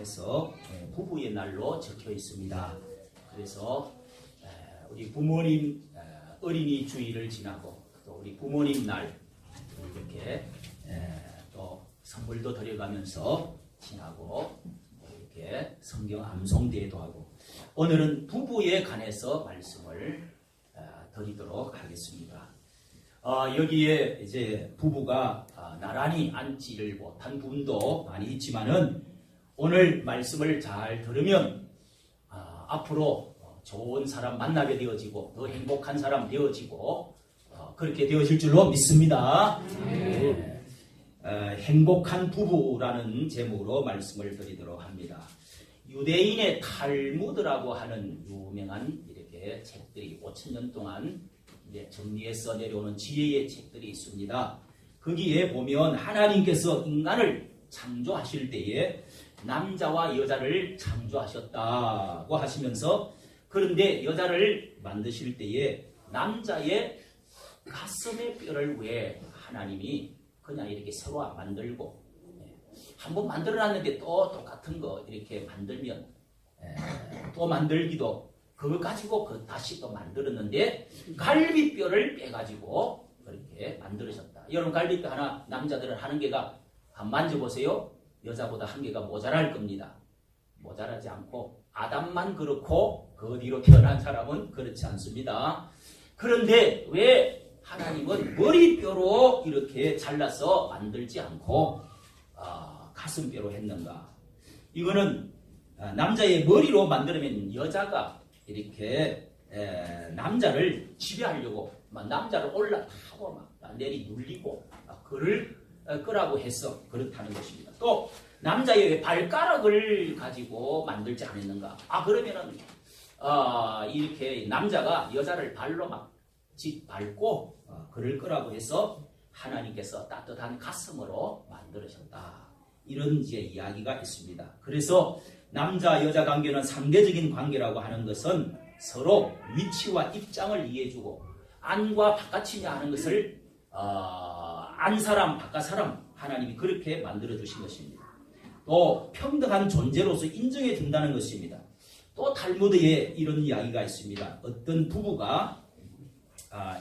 해서 부부의 날로 적혀 있습니다. 그래서 우리 부모님 어린이 주일을 지나고 또 우리 부모님 날 이렇게 또 선물도 드려가면서 지나고 이렇게 성경 암송대회도 하고 오늘은 부부에 관해서 말씀을 드리도록 하겠습니다. 여기에 이제 부부가 나란히 앉지를 못한 분도 많이 있지만은 오늘 말씀을 잘 들으면 앞으로 좋은 사람 만나게 되어지고 더 행복한 사람 되어지고 그렇게 되어질 줄로 믿습니다. 행복한 부부라는 제목으로 말씀을 드리도록 합니다. 유대인의 탈무드라고 하는 유명한 이렇게 책들이 5,000년 동안 이제 정리해서 내려오는 지혜의 책들이 있습니다. 거기에 보면 하나님께서 인간을 창조하실 때에 남자와 여자를 창조하셨다고 하시면서 그런데 여자를 만드실 때에 남자의 가슴의 뼈를 왜 하나님이 그냥 이렇게 새로 만들고 한번 만들어놨는데 또 똑같은 거 이렇게 만들면 또 만들기도 그거 가지고 다시 또 만들었는데 갈비뼈를 빼가지고 그렇게 만들으셨다. 여러분 갈비뼈 하나 남자들은 하는 개가 한 만져보세요. 여자보다 한 개가 모자랄 겁니다. 모자라지 않고 아담만 그렇고 그 뒤로 태어난 사람은 그렇지 않습니다. 그런데 왜 하나님은 머리뼈로 이렇게 잘라서 만들지 않고 가슴뼈로 했는가? 이거는 남자의 머리로 만들면 여자가 이렇게 남자를 지배하려고 남자를 올라타고 막 내리 눌리고 그를 끄라고 해서 그렇다는 것입니다. 또 남자의 발가락을 가지고 만들지 않았는가? 그러면은 이렇게 남자가 여자를 발로 막 밟고 그를 끄라고 해서 하나님께서 따뜻한 가슴으로 만들으셨다. 이런 이제 이야기가 있습니다. 그래서 남자 여자 관계는 상대적인 관계라고 하는 것은 서로 위치와 입장을 이해해주고 안과 바깥이냐 하는 것을 안 사람 바깥 사람 하나님이 그렇게 만들어 주신 것입니다. 또 평등한 존재로서 인정해 준다는 것입니다. 또 탈무드에 이런 이야기가 있습니다. 어떤 부부가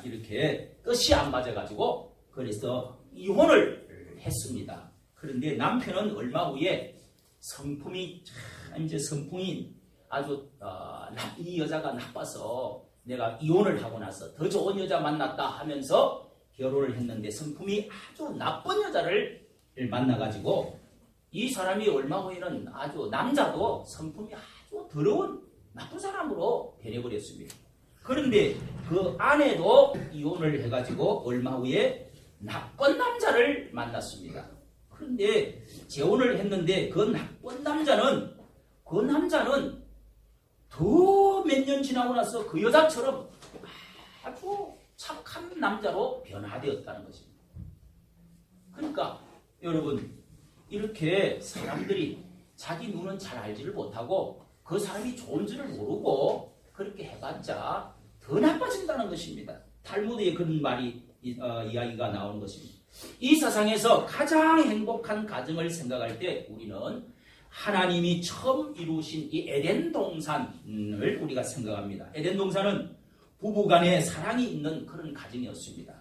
이렇게 뜻이 안 맞아가지고 그래서 이혼을 했습니다. 그런데 남편은 얼마 후에 성품이 아주 이 여자가 나빠서 내가 이혼을 하고 나서 더 좋은 여자 만났다 하면서 결혼을 했는데 성품이 아주 나쁜 여자를 만나가지고 이 사람이 얼마 후에는 아주 남자도 성품이 아주 더러운 나쁜 사람으로 변해버렸습니다. 그런데 그 아내도 이혼을 해가지고 얼마 후에 나쁜 남자를 만났습니다. 그런데 재혼을 했는데 그 나쁜 남자는 더 몇 년 지나고 나서 그 여자처럼 아주 착한 남자로 변화되었다는 것입니다. 그러니까 여러분 이렇게 사람들이 자기 눈은 잘 알지를 못하고 그 사람이 좋은 줄을 모르고 그렇게 해봤자 더 나빠진다는 것입니다. 탈무드에 그런 말이 이야기가 나오는 것입니다. 이 세상에서 가장 행복한 가정을 생각할 때 우리는 하나님이 처음 이루신 이 에덴 동산을 우리가 생각합니다. 에덴 동산은 부부간에 사랑이 있는 그런 가정이었습니다.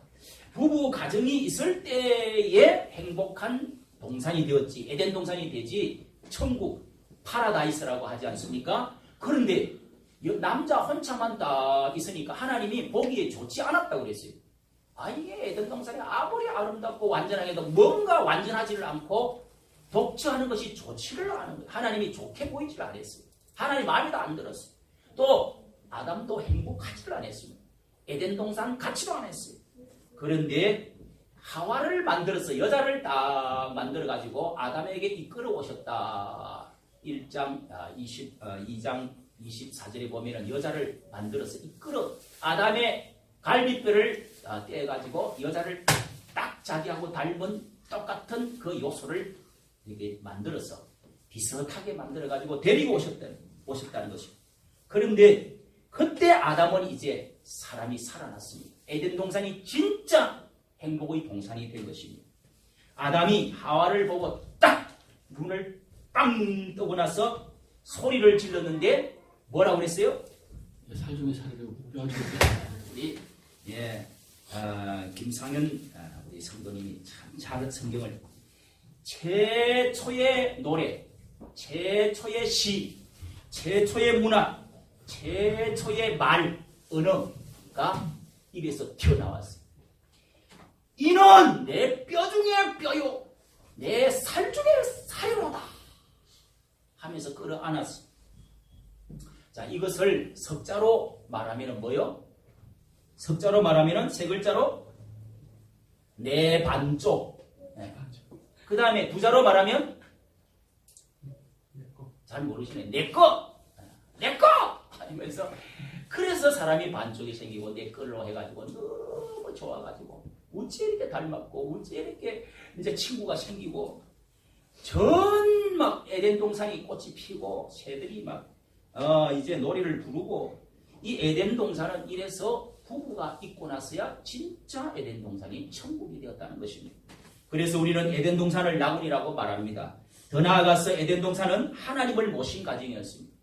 부부 가정이 있을 때에 행복한 동산이 되었지 에덴 동산이 되지 천국 파라다이스라고 하지 않습니까? 그런데 남자 혼자만 딱 있으니까 하나님이 보기에 좋지 않았다고 그랬어요. 이게 에덴 동산이 아무리 아름답고 완전하게도 뭔가 완전하지를 않고 독처하는 것이 좋지를 않은 거예요. 하나님이 좋게 보이지를 않았어요. 하나님 마음에도 안 들었어요. 또 아담도 행복하지를 않았습니다. 에덴 동산 같지도 않았어요. 그런데 하와를 만들어서 여자를 딱 만들어가지고 아담에게 이끌어 오셨다. 2장 24절에 보면은 여자를 만들어서 이끌어 아담의 갈비뼈를 떼가지고 여자를 딱 자기하고 닮은 똑같은 그 요소를 이렇게 만들어서 비슷하게 만들어가지고 데리고 오셨다는 것입니다. 그런데 그때 아담은 이제 사람이 살아났습니다. 에덴 동산이 진짜 행복의 동산이 된 것입니다. 아담이 하와를 보고 딱 눈을 빵 뜨고 나서 소리를 질렀는데 뭐라고 그랬어요? 살 중에 살이라고 뼈 중에 우리 김상현 우리 성도님이 참 잘 성경을 최초의 노래, 최초의 시, 최초의 문화, 최초의 말, 언어가 입에서 튀어나왔어요. 이는 내 뼈 중에 뼈요, 내 살 중에 살이로다 하면서 끌어안았어요. 자, 이것을 석자로 말하면 뭐요? 석자로 말하면 세 글자로 내 반쪽. 네. 그 다음에 부자로 말하면 잘 모르시네. 내꺼! 내꺼! 하면서 그래서 사람이 반쪽이 생기고 내 걸로 해가지고 너무 좋아가지고 어찌 이렇게 닮았고 어찌 이렇게 이제 친구가 생기고 전 막 에덴 동산이 꽃이 피고 새들이 막 이제 노래를 부르고 이 에덴 동산은 이래서 부부가 있고 나서야 진짜 에덴 동산이 천국이 되었다는 것입니다. 그래서 우리는 에덴 동산을 나군이라고 말합니다. 더 나아가서 에덴 동산은 하나님을 모신 가정이었습니다.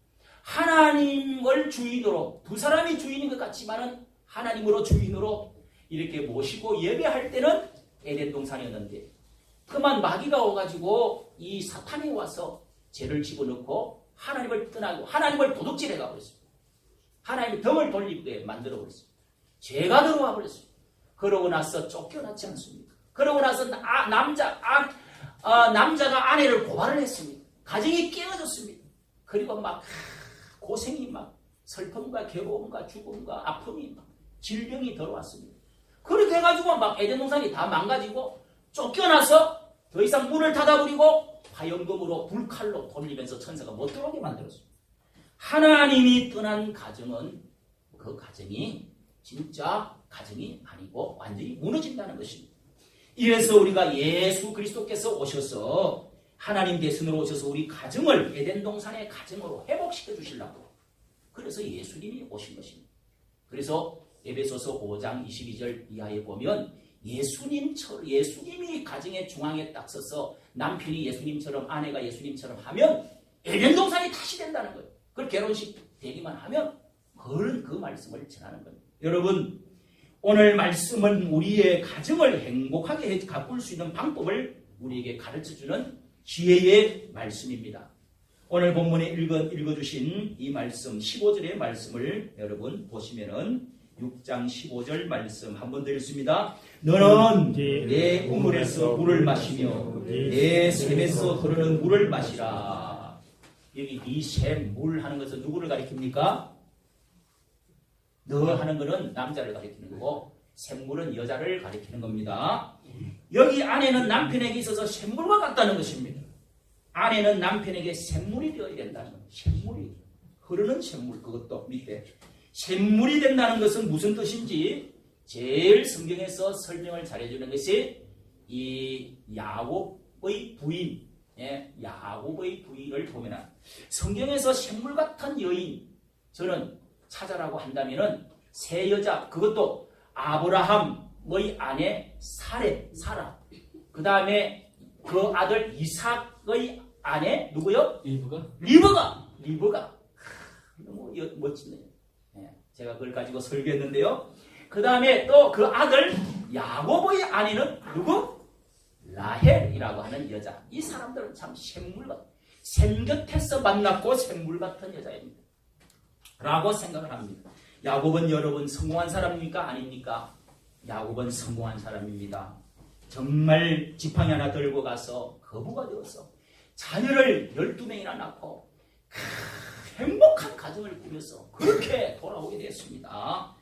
하나님을 주인으로 두 사람이 주인인 것 같지만은 하나님으로 주인으로 이렇게 모시고 예배할 때는 에덴 동산이었는데 그만 마귀가 와가지고 이 사탄이 와서 죄를 집어넣고 하나님을 떠나고 하나님을 도둑질해 가버렸습니다. 하나님의 덩을 돌리게 만들어 버렸습니다. 죄가 들어와 버렸습니다. 그러고 나서 쫓겨났지 않습니까? 그러고 나서 남자가 아내를 고발을 했습니다. 가정이 깨어졌습니다. 그리고 막 고생이 막 슬픔과 괴로움과 죽음과 아픔이 막 질병이 들어왔습니다. 그렇게 해가지고 막 에덴 동산이 다 망가지고 쫓겨나서 더 이상 문을 닫아버리고 화염금으로 불칼로 돌리면서 천사가 못 들어오게 만들었습니다. 하나님이 떠난 가정은 그 가정이 진짜 가정이 아니고 완전히 무너진다는 것입니다. 이래서 우리가 예수 그리스도께서 오셔서 하나님 대신으로 오셔서 우리 가정을 에덴 동산의 가정으로 회복시켜 주시려고 그래서 예수님이 오신 것입니다. 그래서 에베소서 5장 22절 이하에 보면 예수님이 가정의 중앙에 딱 서서 남편이 예수님처럼 아내가 예수님처럼 하면 에덴 동산이 다시 된다는 거예요. 그걸 결혼식 되기만 하면 그런 그 말씀을 전하는 겁니다. 여러분 오늘 말씀은 우리의 가정을 행복하게 가꿀 수 있는 방법을 우리에게 가르쳐주는 지혜의 말씀입니다. 오늘 본문에 읽어주신 이 말씀 15절의 말씀을 여러분 보시면은 6장 15절 말씀 한번 더 읽습니다. 너는 내 우물에서 물을 마시며 내 샘에서 흐르는 물을 마시라. 여기 이 샘, 물 하는 것은 누구를 가리킵니까? 너 하는 것은 남자를 가리키는 거고 샘물은 여자를 가리키는 겁니다. 여기 아내는 남편에게 있어서 샘물과 같다는 것입니다. 아내는 남편에게 샘물이 되어야 된다는 겁니다. 샘물이 흐르는 샘물 그것도 밑에 샘물이 된다는 것은 무슨 뜻인지 제일 성경에서 설명을 잘해주는 것이 이 야곱의 부인 야곱의 부인을 보면 성경에서 샘물 같은 여인 저는 찾아라고 한다면은 세 여자 그것도 아브라함의 아내 사라 그 다음에 그 아들 이삭의 아내 누구요? 리브가 너무 멋지네요. 제가 그걸 가지고 설교했는데요. 그 다음에 또 그 아들 야곱의 아내는 누구? 라헬이라고 하는 여자. 이 사람들은 참 샘 곁에서 만났고 샘물 같은 여자입니다. 라고 생각을 합니다. 야곱은 여러분 성공한 사람입니까? 아닙니까? 야곱은 성공한 사람입니다. 정말 지팡이 하나 들고 가서 거부가 되어서 자녀를 12명이나 낳고 행복한 가정을 꾸며서 그렇게 돌아오게 됐습니다.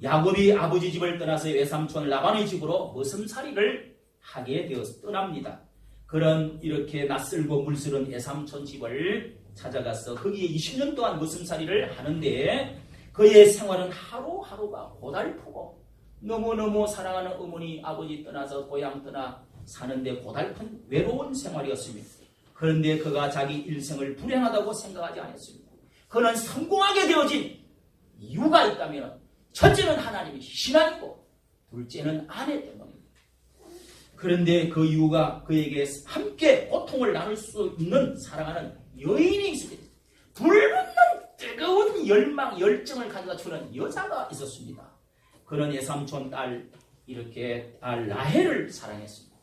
야곱이 아버지 집을 떠나서 외삼촌 라반의 집으로 머슴살이를 하게 되어서 떠납니다. 그런 이렇게 낯설고 물스러운 외삼촌 집을 찾아가서 거기에 20년 동안 머슴살이를 하는데 그의 생활은 하루하루가 고달프고 너무너무 사랑하는 어머니 아버지 떠나서 고향 떠나 사는데 고달픈 외로운 생활이었습니다. 그런데 그가 자기 일생을 불행하다고 생각하지 않았습니다. 그는 성공하게 되어진 이유가 있다면 첫째는 하나님이 신앙이고 둘째는 아내 때문입니다. 그런데 그 이유가 그에게 함께 고통을 나눌 수 있는 사랑하는 여인이 있습니다. 불붙는 뜨거운 열망, 열정을 가져다 주는 여자가 있었습니다. 그는 외삼촌 딸 이렇게 딸 라헬을 사랑했습니다.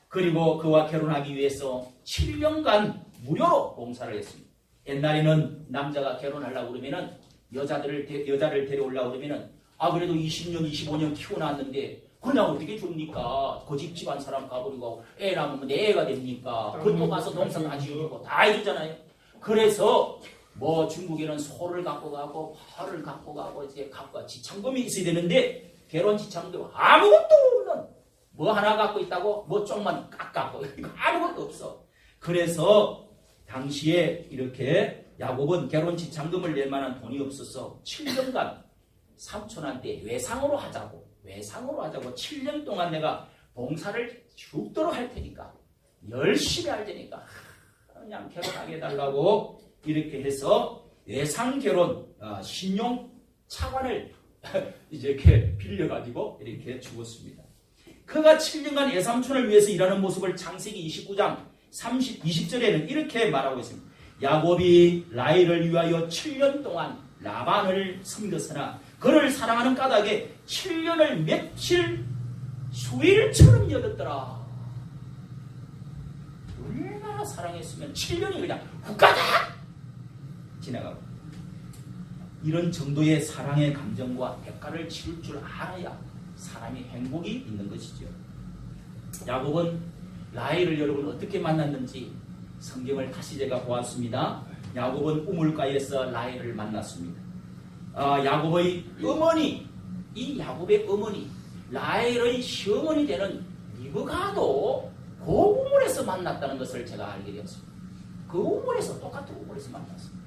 그리고 그와 결혼하기 위해서 7년간 무료로 봉사를 했습니다. 옛날에는 남자가 결혼하려고 그러면은 여자를 데려오려고 그러면은 그래도 20년, 25년 키워놨는데 그냥 어떻게 줍니까? 그 집 집안 사람 가버리고 애 낳으면 내 애가 됩니까? 그것도 가서 농사 다 지어주고 다 이러잖아요. 그래서 뭐 중국에는 소를 갖고 가고 팔을 갖고 가고 이제 각각 지참금이 있어야 되는데 결혼 지참금 아무것도 없는 뭐 하나 갖고 있다고 뭐 쪽만 깎고 아무것도 없어. 그래서 당시에 이렇게 야곱은 결혼 지참금을 낼 만한 돈이 없어서 7년간 삼촌한테 외상으로 하자고 7년 동안 내가 봉사를 죽도록 할 테니까 열심히 할 테니까 그냥 결혼하게 해달라고 이렇게 해서 외상 결혼 신용 차관을 이렇게 빌려가지고 이렇게 죽었습니다. 그가 7년간 외삼촌을 위해서 일하는 모습을 창세기 29장 20절에는 이렇게 말하고 있습니다. 야곱이 라헬을 위하여 7년 동안 라반을 섬겼으나 그를 사랑하는 까닭에 7년을 며칠 수일처럼 여겼더라. 얼마나 사랑했으면 7년이 그냥 후가닥 지나가고 이런 정도의 사랑의 감정과 대가를 치를 줄 알아야 사람이 행복이 있는 것이죠. 야곱은 라헬을 여러분 어떻게 만났는지 성경을 다시 제가 보았습니다. 야곱은 우물가에서 라헬을 만났습니다. 야곱의 어머니, 이 야곱의 어머니 라헬의 시어머니 되는 리브가도 그 우물에서 만났다는 것을 제가 알게 되었습니다. 그 우물에서 똑같은 우물에서 만났습니다.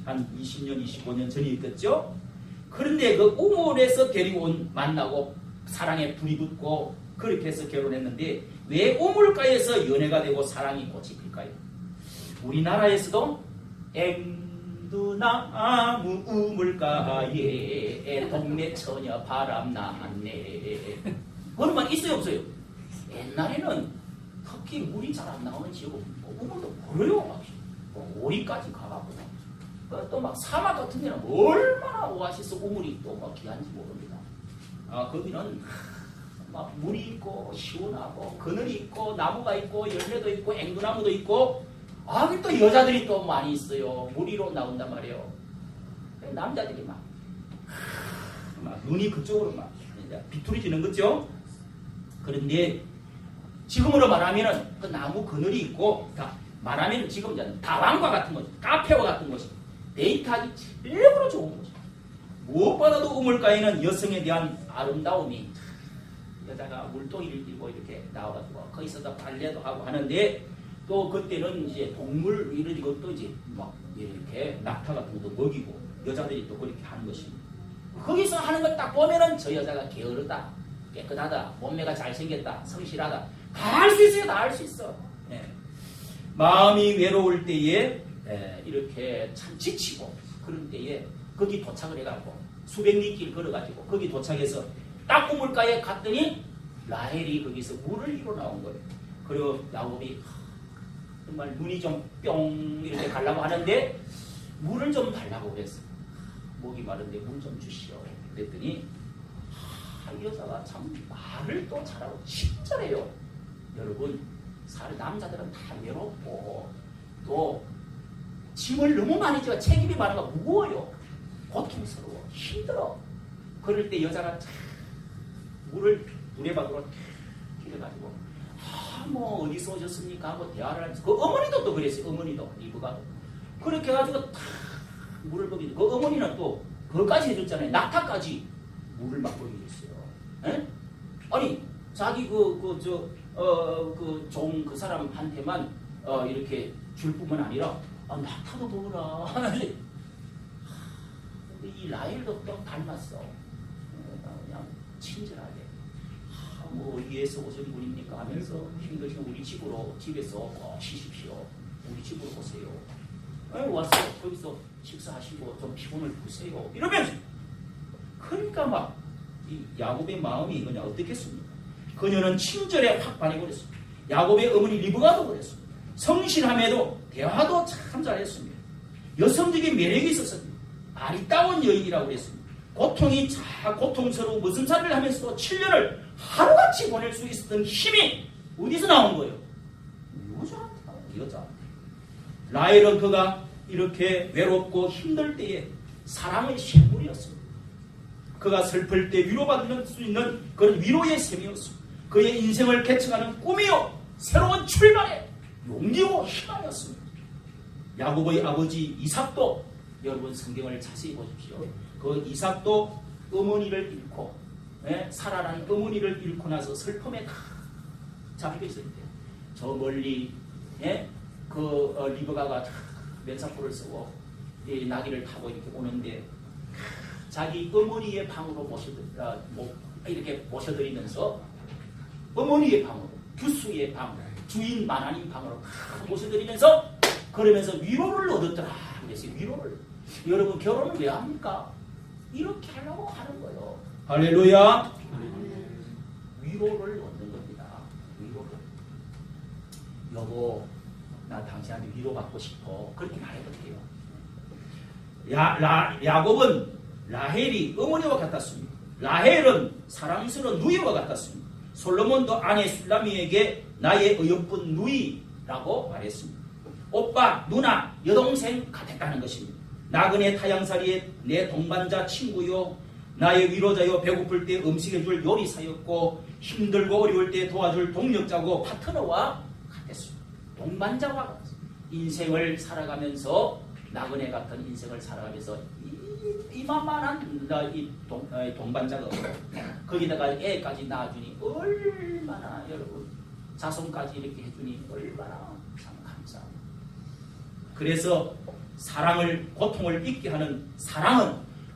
한 20년, 25년 전이었겠죠. 그런데 그 우물에서 데리고 온 만나고 사랑에 불이 붙고 그렇게 해서 결혼했는데 왜 우물가에서 연애가 되고 사랑이 꽃이 필까요? 우리나라에서도 앵두나무 우물가에 동네 처녀 바람 났네. 그런 말 있어요 없어요? 옛날에는 특히 물이 잘 안 나오는 지역은 우물도 멀어요. 오리까지 가가고 또 막 사막 같은 데는 얼마나 오아시스 우물이 또 막 귀한지 모릅니다. 거기는 막 물이 있고 시원하고 그늘이 있고 나무가 있고 열매도 있고 앵두나무도 있고 또 여자들이 또 많이 있어요. 무리로 나온단 말이에요. 남자들이 막 눈이 그쪽으로 막 비투리지는 거죠. 그런데 지금으로 말하면은 그 나무 그늘이 있고 말하면 지금 다방과 같은 곳, 카페와 같은 곳이 데이트하기 최고로 좋은 곳이에요. 무엇보다도 우물가에는 여성에 대한 아름다움이 여자가 물동이를 들고 이렇게 나와가지고 거기서도 빨래도 하고 하는데 또 그때는 이제 동물 이런 것도 이제 막 이렇게 낙타 같은 것도 먹이고 여자들이 또 그렇게 하는 것입니다. 거기서 하는 걸 딱 보면은 저 여자가 게으르다, 깨끗하다, 몸매가 잘생겼다, 성실하다 다 할 수 있어요. 다 할 수 있어. 네. 마음이 외로울 때에 이렇게 참 지치고 그런 때에 거기 도착을 해갖고 수백 리길 걸어가지고 거기 도착해서 딱 우물가에 갔더니 라헬이 거기서 물을 이로 나온 거예요. 그리고 야곱이 정말 눈이 좀 뿅 이렇게 가려고 하는데 물을 좀 달라고 그랬어요. 목이 마른데 물 좀 주시오. 그랬더니 이 여자가 참 말을 또 잘하고 친절해요. 여러분 남자들은 다 외롭고 또 짐을 너무 많이 져 책임이 많아가 무거워요. 고통스러워 힘들어. 그럴 때 여자가 물을 두레박으로 길어가지고 뭐 어디서 오셨습니까 하고 대화를 하면서 그 어머니도 또 그랬어요. 어머니도 리브가도 그렇게 해가지고 탁 물을 먹이고 그 어머니는 또 그것까지 해줬잖아요. 낙타까지 물을 막 먹이겠어요. 아니 자기 그 사람한테만 이렇게 줄 뿐만 아니라 낙타도 먹으라. 근데 이 라헬도 또 닮았어. 그냥 친절하게. 뭐 어디에서 오신 분입니까 하면서 힘드시면 우리 집으로 집에서 꼭 쉬십시오. 우리 집으로 오세요. 와서 거기서 식사하시고 좀 피곤을 푸세요. 이러면서 그러니까 막 이 야곱의 마음이 그냥 어떻겠습니까? 그녀는 친절에 확 반해버렸습니다. 야곱의 어머니 리브가도 그랬습니다. 성실함에도 대화도 참 잘했습니다. 여성적인 매력이 있었습니다. 아리따운 여인이라고 그랬습니다. 고통스러운 머슴살이를 하면서도 7년을 하루같이 보낼 수 있었던 힘이 어디서 나온 거예요? 여자. 라헬은 그가 이렇게 외롭고 힘들 때에 사랑의 샘물이었습니다. 그가 슬플 때 위로받을 수 있는 그런 위로의 샘이었습니다. 그의 인생을 개척하는 꿈이요 새로운 출발의 용기요 희망이었습니다. 야곱의 아버지 이삭도 여러분 성경을 자세히 보십시오. 그 이삭도 어머니를 잃고 사라라는 어머니를 잃고 나서 슬픔에 다 잡혀 있을 때 저 멀리 리브가가 면사포를 쓰고 나귀를 타고 이렇게 오는데 자기 어머니의 방으로 이렇게 모셔드리면서 어머니의 방으로 규수의 방 주인 마나님 방으로 다 모셔드리면서 그러면서 위로를 얻었더라. 그래서 위로를 여러분 결혼을 왜 합니까? 이렇게 하려고 하는 거예요. 할렐루야. 위로를 얻는 겁니다. 위로를. 여보 나 당신한테 위로받고 싶어. 그렇게 말해볼게요. 야곱은 라헬이 어머니와 같았습니다. 라헬은 사랑스러운 누이와 같았습니다. 솔로몬도 아내 술라미에게 나의 어여쁜 누이라고 말했습니다. 오빠, 누나, 여동생 같았다는 것입니다. 나그네 타향살이의 내 동반자 친구요, 나의 위로자요, 배고플 때 음식해줄 요리사였고 힘들고 어려울 때 도와줄 동력자고 파트너와 같았습니다. 동반자와 같았습니다. 인생을 살아가면서 나그네 같은 인생을 살아가면서 이만한 동반자가 없고 거기다가 애까지 낳아주니 얼마나 여러분 자손까지 이렇게 해주니 얼마나 참 감사합니다. 그래서 고통을 잊게 하는 사랑은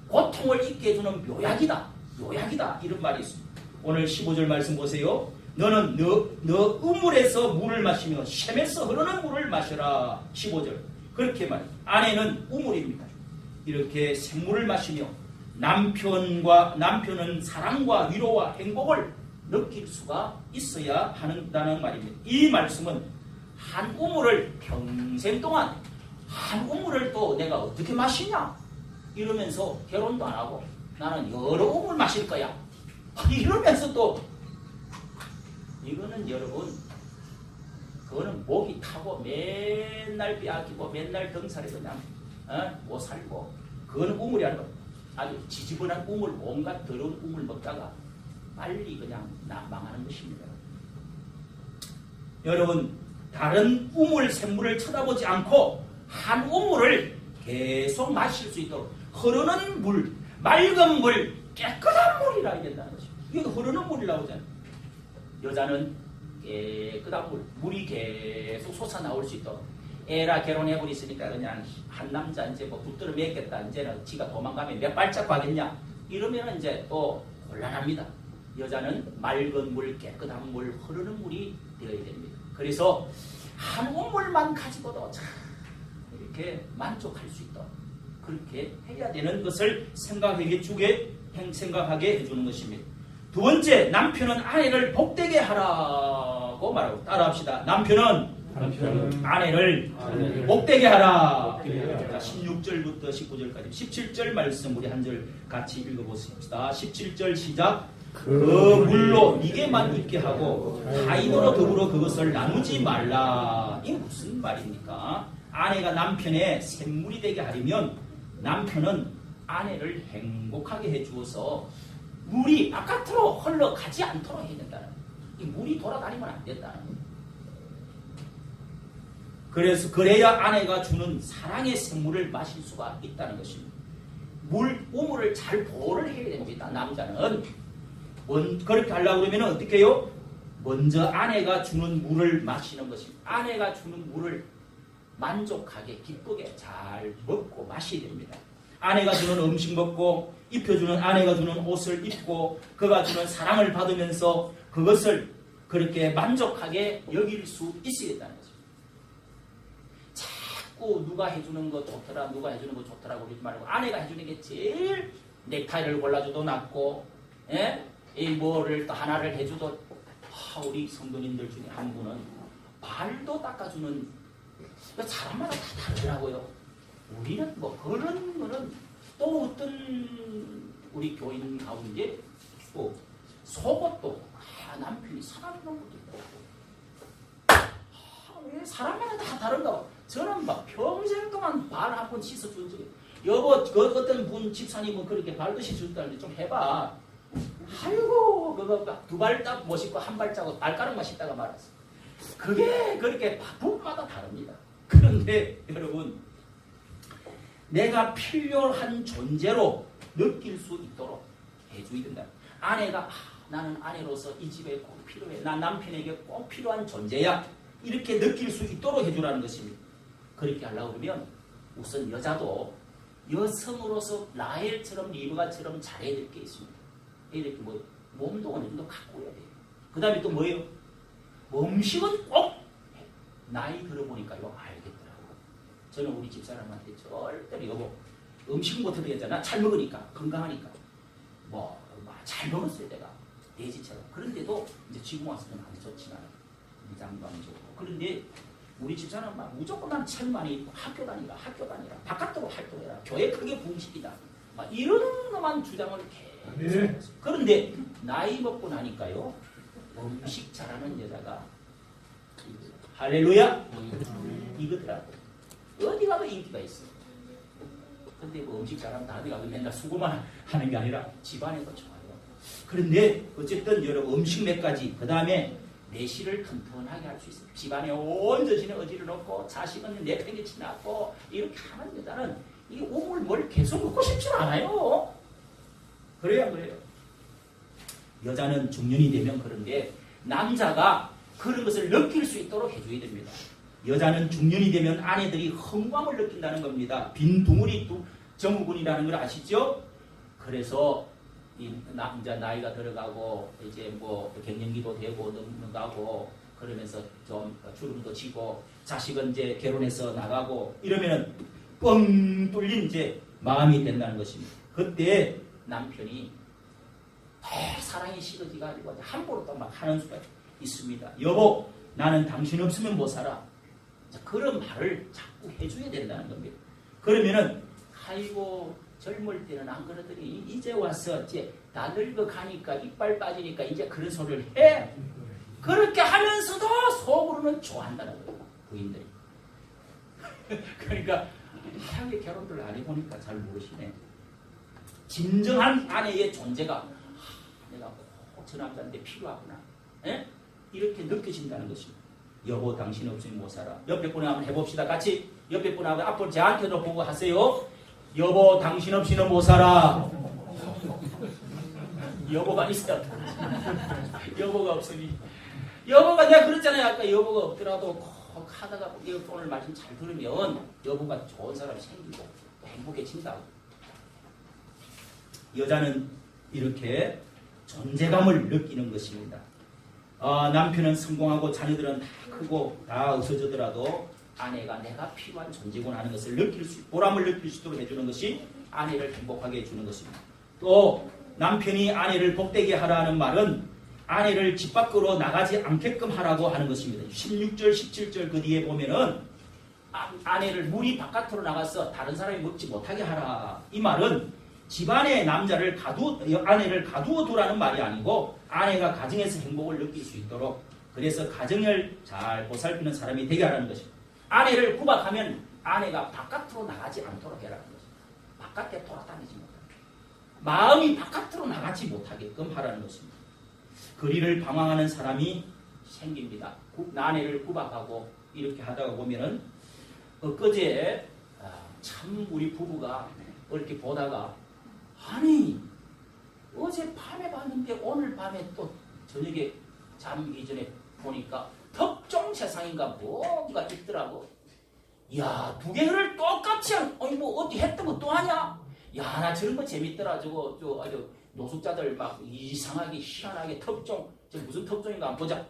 고통을 잊게 해주는 묘약이다. 묘약이다. 이런 말이 있습니다. 오늘 15절 말씀 보세요. 너는 너 우물에서 물을 마시며 샘에서 흐르는 물을 마셔라. 15절. 그렇게 말해요. 아내는 우물입니다. 이렇게 샘물을 마시며 남편은 사랑과 위로와 행복을 느낄 수가 있어야 한다는 말입니다. 이 말씀은 한 우물을 평생 동안 한 우물을 또 내가 어떻게 마시냐 이러면서 결혼도 안 하고 나는 여러 우물 마실 거야 이러면서 또 이거는 여러분 그거는 목이 타고 맨날 빼앗기고 맨날 등살에 그냥 못 살고 그거는 우물이 아니고 아주 지지분한 우물 온갖 더러운 우물 먹다가 빨리 그냥 망하는 것입니다. 여러분 다른 우물 샘물을 쳐다보지 않고 한 우물을 계속 마실 수 있도록 흐르는 물, 맑은 물, 깨끗한 물이라 해야 된다는 것입니다. 이게 흐르는 물이라고 하잖아요. 여자는 깨끗한 물이 계속 솟아나올 수 있도록 애라 결혼해버리니까 그냥 한 남자 이제 뭐 붙들어 맺겠다 이제는 지가 도망가면 몇 발짝 가겠냐 이러면 이제 또 곤란합니다. 여자는 맑은 물, 깨끗한 물, 흐르는 물이 되어야 됩니다. 그래서 한 우물만 가지고도 참 이렇게 만족할 수 있도록 그렇게 해야 되는 것을 생각하게 해주는 것입니다. 두 번째, 남편은 아내를 복되게 하라고 말하고 따라합시다. 남편은 아내를 복되게 하라. 16절부터 19절까지 17절 말씀 우리 한 절 같이 읽어보십시다. 17절 시작. 그 물로 니게만 있게 하고 타인으로 더불어 그것을 나누지 말라. 이게 무슨 말입니까? 아내가 남편의 샘물이 되게 하려면 남편은 아내를 행복하게 해주어서 물이 바깥으로 흘러가지 않도록 해야 된다는 거예요. 이 물이 돌아다니면 안 된다는 거예요. 그래서 그래야 아내가 주는 사랑의 샘물을 마실 수가 있다는 것입니다. 우물을 잘 보호를 해야 됩니다. 남자는 그렇게 하려고 그러면 어떻게 해요? 먼저 아내가 주는 물을 마시는 것입니다. 아내가 주는 물을 만족하게 기쁘게 잘 먹고 마셔야 됩니다. 아내가 주는 음식 먹고 입혀주는 아내가 주는 옷을 입고 그가 주는 사랑을 받으면서 그것을 그렇게 만족하게 여길 수 있어야 된다는 거죠. 자꾸 누가 해주는 거 좋더라 누가 해주는 거 좋더라고 그러지 말고 아내가 해주는 게 제일 넥타이를 골라줘도 낫고 이 뭐를 또 하나를 해줘도 우리 성도님들 중에 한 분은 발도 닦아주는, 사람마다 다 다르더라고요. 우리는 뭐 그런 거는, 또 어떤 우리 교인 가운데 또 속옷도 남편이 사랑하는 것도 있고, 왜 사람마다 다 다른가 봐. 저는 막 평생 동안 발 한 번 씻어준 적이, 여보 그 어떤 분 집사님은 그렇게 발도 씻어준다는데 좀 해봐. 아이고 그거 두 발짝 못 씻고 한 발자국 발가락만 씻다가 말았어. 그게 그렇게 부부마다 다릅니다. 그런데 여러분, 내가 필요한 존재로 느낄 수 있도록 해줘야 된다. 아내가 나는 아내로서 이 집에 꼭 필요해. 난 남편에게 꼭 필요한 존재야. 이렇게 느낄 수 있도록 해주라는 것입니다. 그렇게 하려고 그러면 우선 여자도 여성으로서 라헬처럼 리브가처럼 잘해야 될 게 있습니다. 이렇게 뭐 몸도 어느 정도 가꿔야 돼요. 그 다음에 또 뭐예요? 음식은 꼭 나이 들어보니까요 알겠더라고요. 저는 우리 집사람한테 절대로 여보 음식 못해도 괜찮아. 잘 먹으니까 건강하니까 잘 먹었어요 내가 돼지처럼. 그런데도 이제 지금 와서는 안 좋지만 위장도 안 좋고. 그런데 우리 집사람은 막 무조건 난 책 많이 읽고 학교 다니라 바깥으로 활동해라 교회 크게 붕식이다 막 이런 것만 주장을 계속 했어요. 그런데 나이 먹고 나니까요 음식 잘하는 여자가 할렐루야 이거더라고. 어디 가도 인기가 있어. 근데 뭐 음식 잘하면 다들 가도 맨날 수고만 하는 게 아니라 집안에도 좋아요. 그런데 어쨌든 여러분 음식 몇 가지, 그 다음에 내실을 튼튼하게 할 수 있어요. 집안에 온 전신에 어지를 넣고 자식은 내팽개치 낳고 이렇게 하는 여자는 이 우물 뭘 계속 먹고 싶지 않아요. 그래요, 그래요. 여자는 중년이 되면 그런데 남자가 그런 것을 느낄 수 있도록 해줘야 됩니다. 여자는 중년이 되면 아내들이 흥감을 느낀다는 겁니다. 빈 둥우리 정후군이라는 걸 아시죠? 그래서 이 남자 나이가 들어가고 이제 뭐 갱년기도 되고 넘어가고 그러면서 좀 주름도 지고 자식은 이제 결혼해서 나가고 이러면은 뻥 뚫린 이제 마음이 된다는 것입니다. 그때 남편이 사랑이 식어지가지고 함부로 또 막 하는 수가 있습니다. 여보 나는 당신 없으면 못 살아. 그런 말을 자꾸 해줘야 된다는 겁니다. 그러면은 아이고 젊을 때는 안 그러더니 이제 와서 이제 다 늙어가니까 이빨 빠지니까 이제 그런 소리를 해. 그렇게 하면서도 속으로는 좋아한다는 거예요. 부인들이. 그러니까 향의 결혼들 안 해보니까 잘 모르시네. 진정한 아내의 존재가 내가 꼭 저 남자한테 필요하구나. 에? 이렇게 느껴진다는 것입니다. 여보 당신 없으면 못 살아. 옆에 분에 한번 해봅시다. 같이 옆에 분하고 앞으로 저한테도 보고 하세요. 여보 당신 없이는 못 살아. 여보가 있어야 돼. 여보가 없으니. 여보가 내가 그랬잖아요. 아까 여보가 없더라도 꼭 하다가 오늘 말씀 잘 들으면 여보가 좋은 사람이 생기고 행복해진다고. 여자는 이렇게 존재감을 느끼는 것입니다. 남편은 성공하고 자녀들은 다 크고 다 없어지더라도 아내가 내가 필요한 존재구나 하는 것을 느낄 수, 보람을 느낄 수 있도록 해주는 것이 아내를 행복하게 해주는 것입니다. 또 남편이 아내를 복되게 하라는 말은 아내를 집 밖으로 나가지 않게끔 하라고 하는 것입니다. 16절 17절 그 뒤에 보면은 아내를 물이 바깥으로 나가서 다른 사람이 먹지 못하게 하라. 이 말은 집안의 남자를 아내를 가두어 두라는 말이 아니고 아내가 가정에서 행복을 느낄 수 있도록, 그래서 가정을 잘 보살피는 사람이 되게 하라는 것입니다. 아내를 구박하면 아내가 바깥으로 나가지 않도록 해라는 것입니다. 바깥에 돌아다니지 못하게, 마음이 바깥으로 나가지 못하게끔 하라는 것입니다. 그리를 방황하는 사람이 생깁니다. 아내를 구박하고 이렇게 하다가 보면은 엊그제 참 우리 부부가 이렇게 보다가 아니 어제 밤에 봤는데 오늘 밤에 또 저녁에 잠기 전에 보니까 특종 세상인가 뭔가 있더라고. 야, 두 개를 똑같이 아니 뭐 어디 했던 거 또 하냐? 야, 나 저런 거 재밌더라. 저거 아주 노숙자들 막 이상하게 희한하게 특종, 저 무슨 특종인가 한번 보자.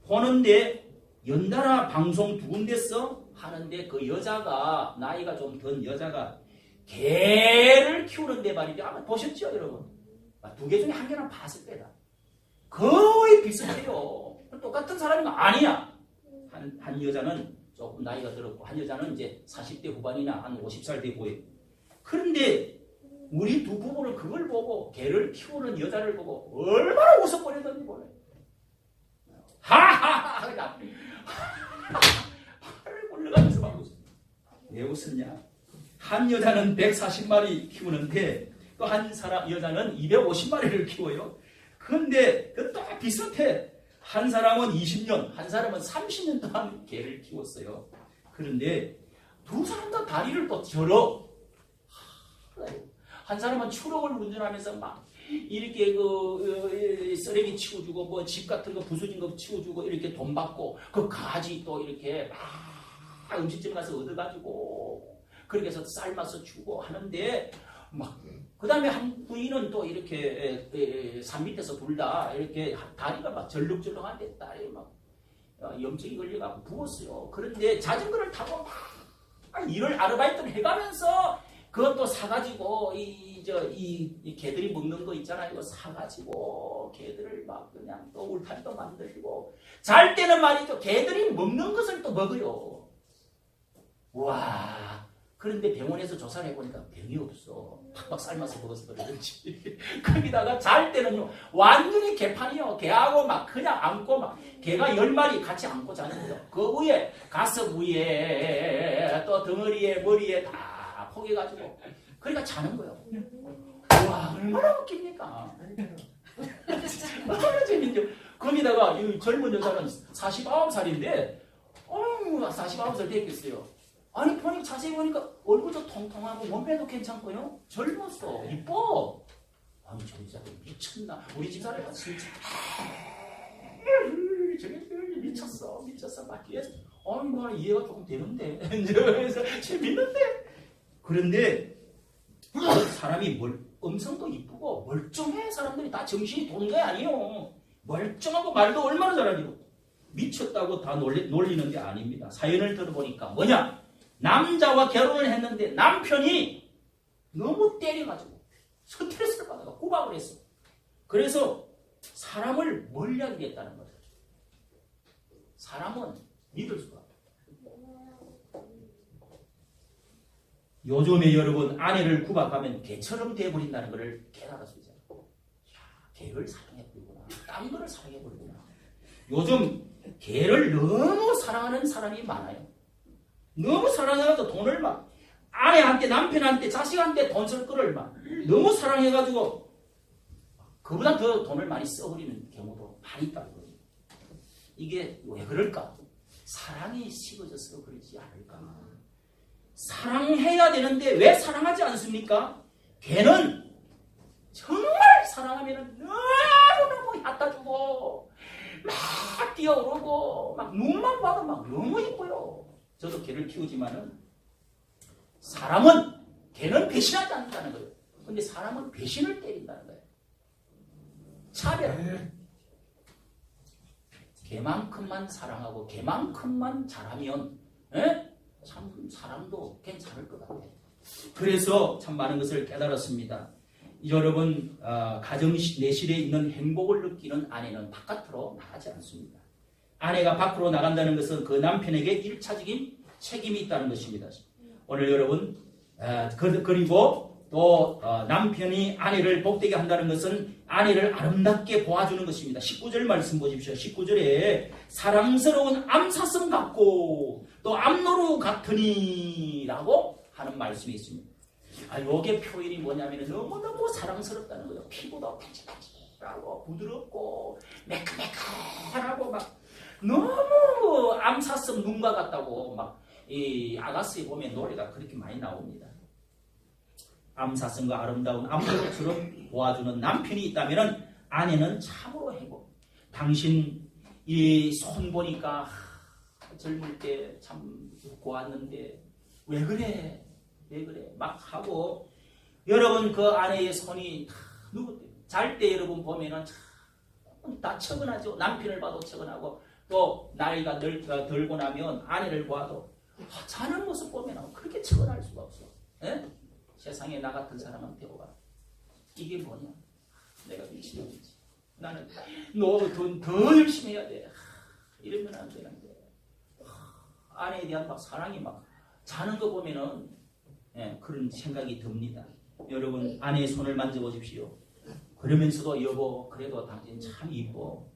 보는데 연달아 방송 두 군데서 하는데 그 여자가 나이가 좀 든 여자가 개를 키우는데 말이죠. 아마 보셨죠, 여러분? 두 개 중에 한 개는 봤을 때다. 거의 비슷해요. 똑같은 사람인가? 아니야. 한 여자는 조금 나이가 들었고 한 여자는 이제 40대 후반이나 한 50살 돼 보여. 그런데 우리 두 부부를 그걸 보고 개를 키우는 여자를 보고 얼마나 웃어버리던지 몰라요. 하하하! 팔을 굴려가면서 막 웃어. 왜 웃었냐? 한 여자는 140마리 키우는데 또 한 여자는 250마리를 키워요. 그런데 그 또 비슷해. 한 사람은 20년, 한 사람은 30년 동안 개를 키웠어요. 그런데 두 사람 다 다리를 또 절어. 한 사람은 추럭을 운전하면서 막 이렇게 쓰레기 치워주고 뭐 집 같은 거 부서진 거 치워주고 이렇게 돈 받고 그 가지 또 이렇게 막 음식점 가서 얻어가지고 그렇게 해서 삶아서 주고 하는데 막 그 다음에 한 부인은 또 이렇게 산 밑에서 둘 다 이렇게 다리가 막 절룩절룩한데 딸이 막 염증이 걸려가지고 부었어요. 그런데 자전거를 타고 막 일을 아르바이트를 해가면서 그것도 사가지고 이 개들이 먹는 거 있잖아요. 이거 사가지고 개들을 막 그냥 또 울타리도 만들고 잘 때는 말이죠. 개들이 먹는 것을 또 먹어요. 와. 그런데 병원에서 조사를 해보니까 병이 없어. 팍팍 삶아서 먹어서 그런지. 거기다가 잘 때는요. 완전히 개판이요. 개하고 막 그냥 안고 막 개가 10마리 같이 안고 자는 거죠. 그 위에 가슴 위에 또 덩어리에 머리에 다 포개가지고 그러니까 자는 거예요. 와 얼마나 웃깁니까? 얼마나 재밌죠. 거기다가 이 젊은 여자는 49살인데 49살 됐겠어요. 아니 보니까 자세히 보니까 얼굴도 통통하고 몸매도 괜찮고요. 젊었어. 이뻐. 아니 저 여자 미쳤나. 우리 집사람이 진짜 미쳤어. 막 뒤에서 아니 뭐 이해가 조금 되는데 그래서 재밌는데 그런데 사람이 음성도 이쁘고 멀쩡해. 사람들이 다 정신이 도는 게 아니에요. 멀쩡하고 말도 얼마나 잘하죠. 미쳤다고 다 놀리는 게 아닙니다. 사연을 들어보니까 뭐냐? 남자와 결혼을 했는데 남편이 너무 때려가지고 스트레스를 받아가 구박을 했어. 그래서 사람을 멀리하게 됐다는 거죠. 사람은 믿을 수가 없다. 요즘에 여러분 아내를 구박하면 개처럼 돼버린다는 것을 깨달았습니다. 개를 사랑해버리구나. 딴 거를 사랑해버리구나. 요즘 개를 너무 사랑하는 사람이 많아요. 너무 사랑해가지고 돈을 막 아내한테 남편한테 자식한테 돈 쓸 거를 막 너무 사랑해가지고 그보다 더 돈을 많이 써버리는 경우도 많이 있다는 거죠. 이게 왜 그럴까? 사랑이 식어져서 그러지 않을까? 사랑해야 되는데 왜 사랑하지 않습니까? 걔는 정말 사랑하면 너무너무 얕아주고 막 뛰어오르고 막 눈만 봐도 막 너무 이뻐요. 저도 개를 키우지만은 사람은 개는 배신하지 않는다는 거예요. 근데 사람은 배신을 때린다는 거예요. 차별. 개만큼만 사랑하고 개만큼만 잘하면 참 사람도 괜찮을 것 같아요. 그래서 참 많은 것을 깨달았습니다. 여러분 가정 내실에 있는 행복을 느끼는 아내는 바깥으로 나가지 않습니다. 아내가 밖으로 나간다는 것은 그 남편에게 1차적인 책임이 있다는 것입니다. 오늘 여러분 그리고 또 남편이 아내를 복되게 한다는 것은 아내를 아름답게 보아주는 것입니다. 19절 말씀 보십시오. 19절에 사랑스러운 암사슴 같고 또 암노루 같으니 라고 하는 말씀이 있습니다. 요게 표현이 뭐냐면 너무너무 사랑스럽다는 거예요. 피부도 팽팽하고 부드럽고 매끈매끈하고 막 너무 암사슴 눈과 같다고 막 이 아가스에 보면 노래가 그렇게 많이 나옵니다. 암사슴과 아름다운 암노루처럼 보아주는 남편이 있다면 아내는 참으로 행복. 당신 이 손 보니까 젊을 때 참 고왔는데 왜 그래 막 하고 여러분 그 아내의 손이 누구 잘 때 여러분 보면은 참 다 처근하죠. 남편을 봐도 처근하고 또 나이가 들고 나면 아내를 봐도 자는 모습 보면 그렇게 처근할 수가 없어. 에? 세상에 나 같은 사람한테 오가 이게 뭐냐? 내가 미친놈이지. 나는 너 더 열심히 해야 돼. 이러면 안 되는데 아내에 대한 막 사랑이 막 자는 거 보면은 그런 생각이 듭니다. 여러분 아내의 손을 만져보십시오. 그러면서도 여보 그래도 당신 참 이뻐.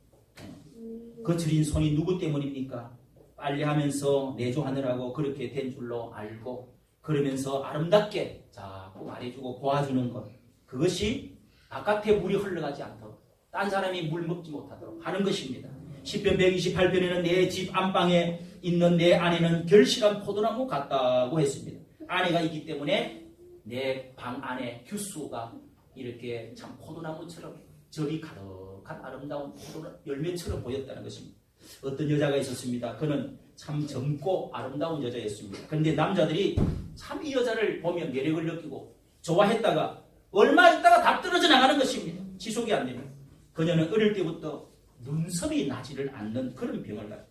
거칠인 손이 누구 때문입니까? 빨래하면서 내조하느라고 그렇게 된 줄로 알고 그러면서 아름답게 자꾸 말해주고 보아주는 것 그것이 바깥에 물이 흘러가지 않도록 딴 사람이 물 먹지 못하도록 하는 것입니다. 시편 128편에는 내 집 안방에 있는 내 아내는 결실한 포도나무 같다고 했습니다. 아내가 있기 때문에 내 방 안에 규수가 이렇게 참 포도나무처럼 접이 가득한 아름다운 포도 열매처럼 보였다는 것입니다. 어떤 여자가 있었습니다. 그는 참 젊고 아름다운 여자였습니다. 그런데 남자들이 참 이 여자를 보면 매력을 느끼고 좋아했다가 얼마 있다가 다 떨어져 나가는 것입니다. 지속이 안 됩니다. 그녀는 어릴 때부터 눈썹이 나지를 않는 그런 병을 가지고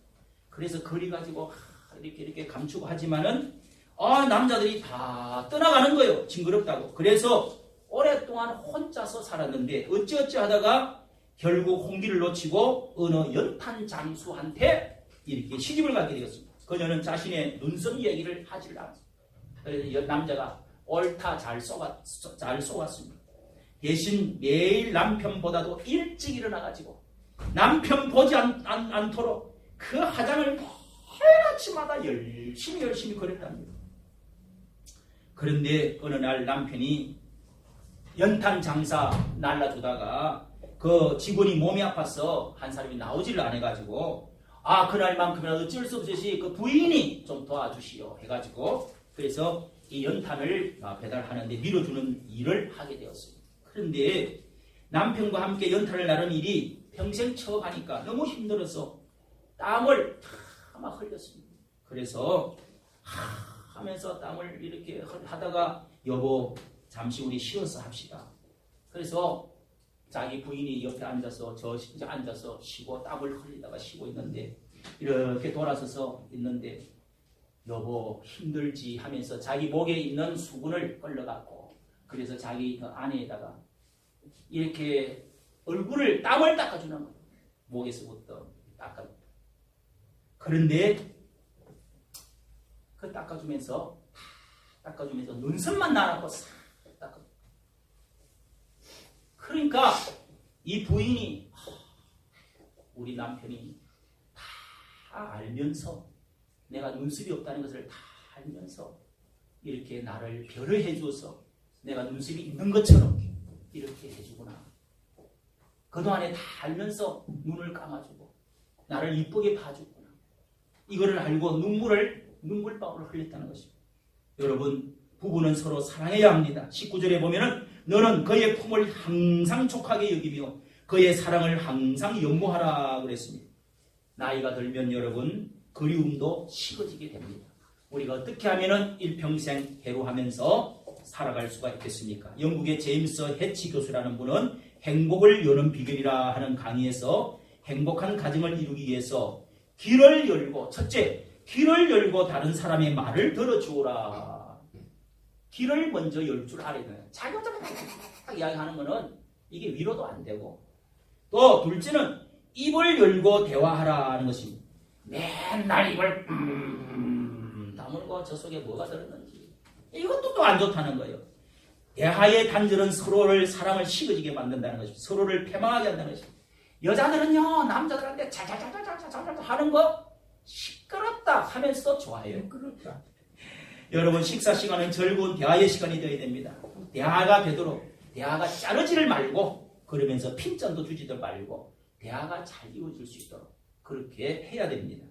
그래서 거리 가지고 이렇게 감추고 하지만은 남자들이 다 떠나가는 거예요. 징그럽다고. 그래서 오랫동안 혼자서 살았는데 어찌어찌 하다가 결국 홍기를 놓치고 어느 연탄 장수한테 이렇게 시집을 가게 되었습니다. 그녀는 자신의 눈썹 얘기를 하지를 않았습니다. 그래서 남자가 옳다 잘 속았습니다. 대신 매일 남편보다도 일찍 일어나가지고 남편 보지 않도록 그 화장을 매일 아침마다 열심히 그랬답니다. 그런데 어느 날 남편이 연탄 장사 날라주다가 그 직원이 몸이 아파서 한 사람이 나오지를 않아가지고 그날만큼이라도 어쩔 수 없이 그 부인이 좀 도와주시오 해가지고 그래서 이 연탄을 배달하는데 밀어주는 일을 하게 되었습니다. 그런데 남편과 함께 연탄을 나르는 일이 평생 처음 하니까 너무 힘들어서 땀을 다 흘렸습니다. 그래서 하면서 땀을 이렇게 하다가 여보 잠시 우리 쉬어서 합시다. 그래서 자기 부인이 옆에 앉아서 앉아서 쉬고 땀을 흘리다가 쉬고 있는데 이렇게 돌아서서 있는데 여보 힘들지 하면서 자기 목에 있는 수건을 끌러갖고 그래서 자기 그 아내에다가 이렇게 얼굴을 땀을 닦아주는 거예요. 목에서부터 닦아. 그런데 그 닦아주면서 눈썹만 나라고 싹 닦아. 그러니까 이 부인이 우리 남편이 다 알면서 내가 눈썹이 없다는 것을 다 알면서 이렇게 나를 별을 해주어서 내가 눈썹이 있는 것처럼 이렇게 해주구나. 그동안에 다 알면서 눈을 감아주고 나를 이쁘게 봐주구나. 이거를 알고 눈물방울을 흘렸다는 것입니다. 여러분 부부는 서로 사랑해야 합니다. 19절에 보면은 너는 그의 품을 항상 촉하게 여기며 그의 사랑을 항상 연모하라 그랬습니다. 나이가 들면 여러분 그리움도 식어지게 됩니다. 우리가 어떻게 하면은 일평생 해로하면서 살아갈 수가 있겠습니까? 영국의 제임스 해치 교수라는 분은 행복을 여는 비결이라 하는 강의에서 행복한 가정을 이루기 위해서 귀를 열고 첫째 귀를 열고 다른 사람의 말을 들어주오라. 귀를 먼저 열 줄 알아야 돼요. 자기 혼자 딱 이야기하는 거는 이게 위로도 안 되고 또 둘째는 입을 열고 대화하라는 것입니다. 맨날 입을 다물고 저 속에 뭐가 들었는지 이것도 또 안 좋다는 거예요. 대화의 단절은 서로를 사랑을 식어지게 만든다는 것입니다. 서로를 패망하게 한다는 것입니다. 여자들은요 남자들한테 자자자자자자 하는 거 시끄럽다 하면서도 좋아해요. 시끄럽다. 여러분 식사 시간은 즐거운 대화의 시간이 되어야 됩니다. 대화가 되도록 대화가 자르지를 말고 그러면서 핀잔도 주지도 말고 대화가 잘 이루어질 수 있도록 그렇게 해야 됩니다.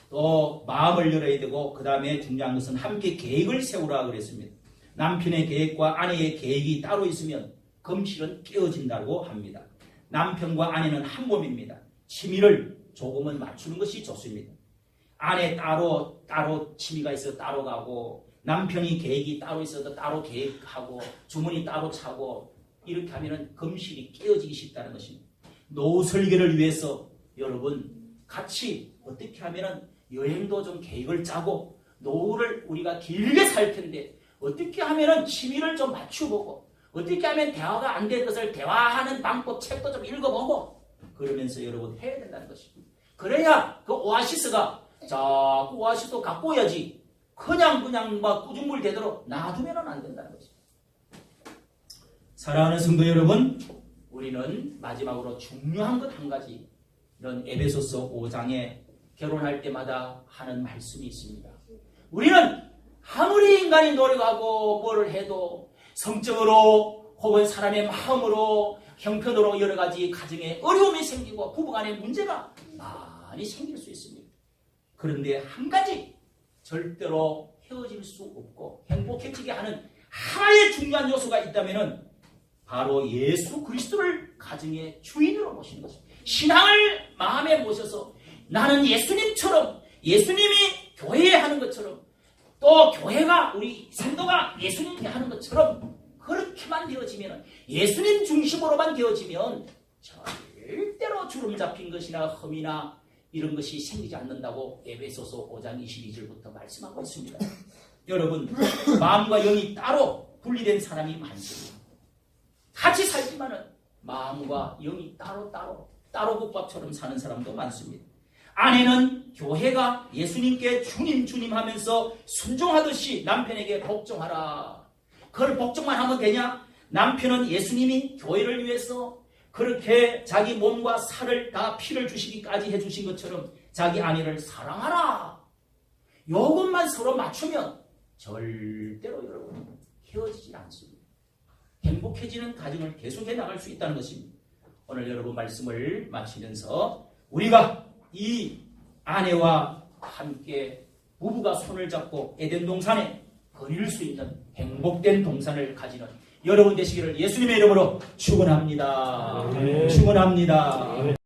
또 마음을 열어야 되고 그 다음에 중요한 것은 함께 계획을 세우라 그랬습니다. 남편의 계획과 아내의 계획이 따로 있으면 금실은 깨어진다고 합니다. 남편과 아내는 한 몸입니다. 취미를 조금은 맞추는 것이 좋습니다. 아내 따로 취미가 있어 따로 가고 남편이 계획이 따로 있어도 따로 계획하고 주머니 따로 차고 이렇게 하면 금실이 깨어지기 쉽다는 것입니다. 노후 설계를 위해서 여러분 같이 어떻게 하면 여행도 좀 계획을 짜고 노후를 우리가 길게 살 텐데 어떻게 하면 취미를 좀 맞춰보고 어떻게 하면 대화가 안 된 것을 대화하는 방법 책도 좀 읽어보고 그러면서 여러분 해야 된다는 것입니다. 그래야 그 오아시스가 자꾸 오아시스도 갖고 오야지. 그냥 막 꾸준물 되도록 놔두면 안 된다는 것입니다. 사랑하는 성도 여러분, 우리는 마지막으로 중요한 것 한 가지, 이런 에베소서 5장에 결혼할 때마다 하는 말씀이 있습니다. 우리는 아무리 인간이 노력하고 뭐를 해도 성적으로 혹은 사람의 마음으로 형편으로 여러 가지 가정에 어려움이 생기고 부부간의 문제가 많이 생길 수 있습니다. 그런데 한 가지 절대로 헤어질 수 없고 행복해지게 하는 하나의 중요한 요소가 있다면 바로 예수 그리스도를 가정의 주인으로 모시는 것입니다. 신앙을 마음에 모셔서 나는 예수님처럼, 예수님이 교회에 하는 것처럼, 또 교회가 우리 성도가 예수님께 하는 것처럼 그렇게만 되어지면, 예수님 중심으로만 되어지면 절대로 주름 잡힌 것이나 흠이나 이런 것이 생기지 않는다고 에베소서 5장 22절부터 말씀하고 있습니다. 여러분, 마음과 영이 따로 분리된 사람이 많습니다. 같이 살지만은 마음과 영이 따로 국밥처럼 사는 사람도 많습니다. 아내는 교회가 예수님께 주님 하면서 순종하듯이 남편에게 복종하라. 그걸 복종만 하면 되냐? 남편은 예수님이 교회를 위해서 그렇게 자기 몸과 살을 다 피를 주시기까지 해주신 것처럼 자기 아내를 사랑하라. 이것만 서로 맞추면 절대로 여러분 헤어지지 않습니다. 행복해지는 가정을 계속해 나갈 수 있다는 것입니다. 오늘 여러분 말씀을 마치면서 우리가 이 아내와 함께 부부가 손을 잡고 에덴 동산에 거닐 수 있는 행복된 동산을 가지는 여러분 되시기를 예수님의 이름으로 축원합니다. 축원합니다.